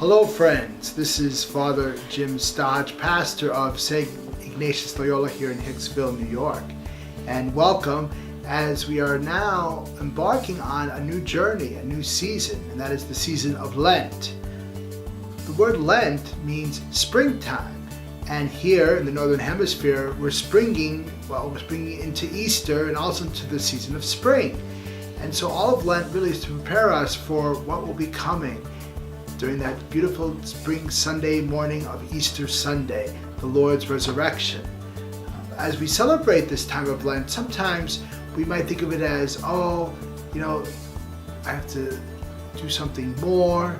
Hello friends, this is Father Jim Stodge, pastor of St. Ignatius Loyola here in Hicksville, New York. And welcome as we are now embarking on a new journey, a new season, and that is the season of Lent. The word Lent means springtime, and here in the Northern Hemisphere we're springing into Easter and also into the season of spring. And so all of Lent really is to prepare us for what will be coming during that beautiful spring Sunday morning of Easter Sunday, the Lord's resurrection. As we celebrate this time of Lent, sometimes we might think of it as, I have to do something more.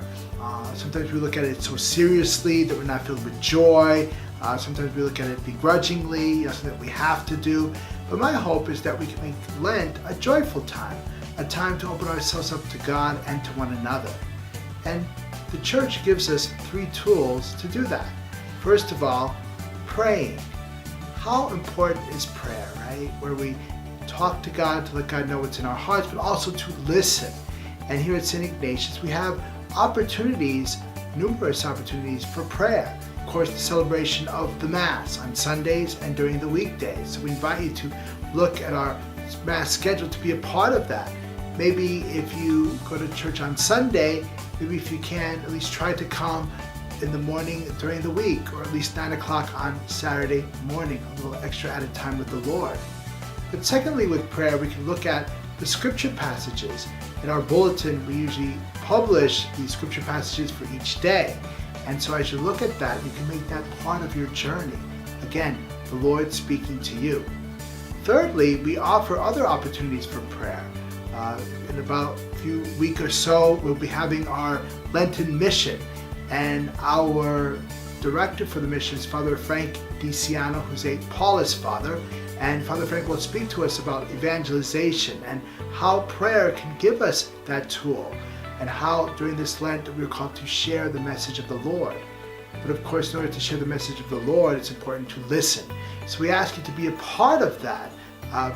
Sometimes we look at it so seriously that we're not filled with joy. Sometimes we look at it begrudgingly, something that we have to do. But my hope is that we can make Lent a joyful time, a time to open ourselves up to God and to one another. And the Church gives us 3 tools to do that. First of all, praying. How important is prayer, right? Where we talk to God, to let God know what's in our hearts, but also to listen. And here at St. Ignatius, we have numerous opportunities for prayer. Of course, the celebration of the Mass on Sundays and during the weekdays. So we invite you to look at our Mass schedule to be a part of that. Maybe if you go to church on Sunday, maybe if you can, at least try to come in the morning during the week, or at least 9 o'clock on Saturday morning, a little extra added time with the Lord. But secondly, with prayer, we can look at the scripture passages. In our bulletin, we usually publish these scripture passages for each day. And so as you look at that, you can make that part of your journey. Again, the Lord speaking to you. Thirdly, we offer other opportunities for prayer. In about a few weeks or so, we'll be having our Lenten mission, and our director for the mission is Father Frank DiCiano, who's a Paulist father, and Father Frank will speak to us about evangelization and how prayer can give us that tool, and how during this Lent we're called to share the message of the Lord. But of course, in order to share the message of the Lord, it's important to listen. So we ask you to be a part of that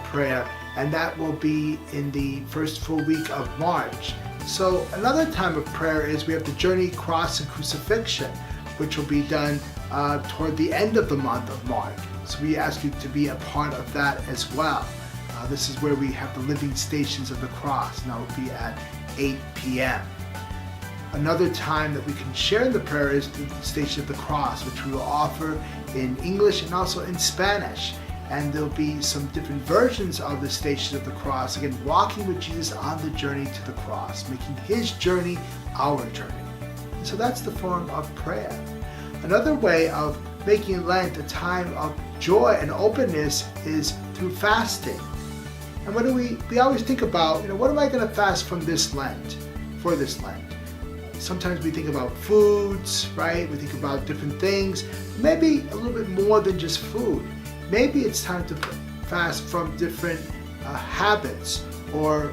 prayer, and that will be in the first full week of March. So another time of prayer is we have the Journey, Cross, and Crucifixion, which will be done toward the end of the month of March. So we ask you to be a part of that as well. This is where we have the living stations of the cross, and that will be at 8 p.m. Another time that we can share in the prayer is the Station of the Cross, which we will offer in English and also in Spanish. And there'll be some different versions of the Station of the Cross, again, walking with Jesus on the journey to the cross, making his journey our journey. And so that's the form of prayer. Another way of making Lent a time of joy and openness is through fasting. And what do we always think about, what am I going to fast from this Lent, for this Lent? Sometimes we think about foods, right? We think about different things, maybe a little bit more than just food. Maybe it's time to fast from different habits or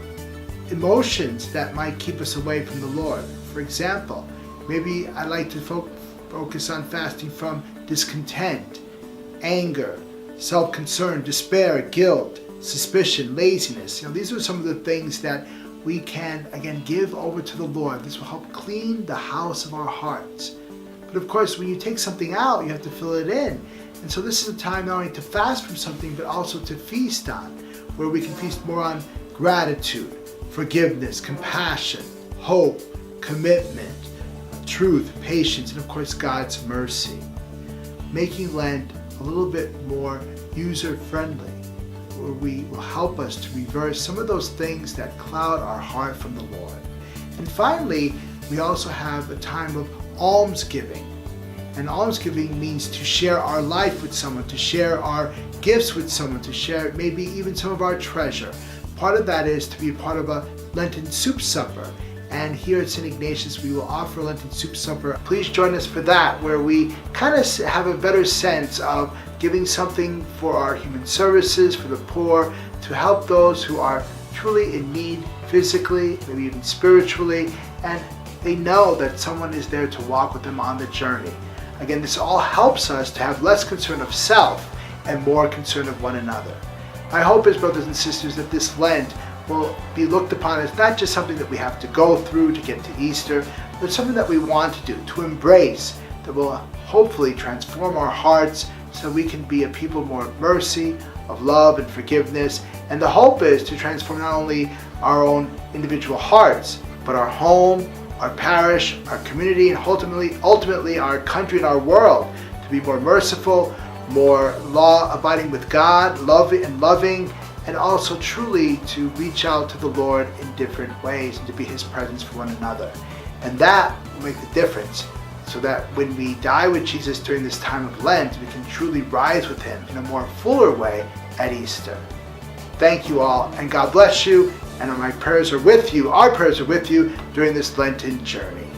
emotions that might keep us away from the Lord. For example, maybe I like to focus on fasting from discontent, anger, self-concern, despair, guilt, suspicion, laziness. These are some of the things that we can, again, give over to the Lord. This will help clean the house of our hearts. But of course, when you take something out, you have to fill it in. And so this is a time not only to fast from something, but also to feast on, where we can feast more on gratitude, forgiveness, compassion, hope, commitment, truth, patience, and of course, God's mercy. Making Lent a little bit more user-friendly, where we will help us to reverse some of those things that cloud our heart from the Lord. And finally, we also have a time of almsgiving. And almsgiving means to share our life with someone, to share our gifts with someone, to share maybe even some of our treasure. Part of that is to be a part of a Lenten soup supper. And here at St. Ignatius, we will offer a Lenten soup supper. Please join us for that, where we kind of have a better sense of giving something for our human services, for the poor, to help those who are truly in need physically, maybe even spiritually, and they know that someone is there to walk with them on the journey. Again, this all helps us to have less concern of self and more concern of one another. My hope is, brothers and sisters, that this Lent will be looked upon as not just something that we have to go through to get to Easter, There's something that we want to do, to embrace, that will hopefully transform our hearts so we can be a people more of mercy, of love and forgiveness. And the hope is to transform not only our own individual hearts, but our home, our parish, our community, and ultimately our country and our world, to be more merciful, more law-abiding with God, loving, and also truly to reach out to the Lord in different ways and to be His presence for one another. And that will make the difference, so that when we die with Jesus during this time of Lent, we can truly rise with Him in a more fuller way at Easter. Thank you all, and God bless you, and my prayers are with you, our prayers are with you during this Lenten journey.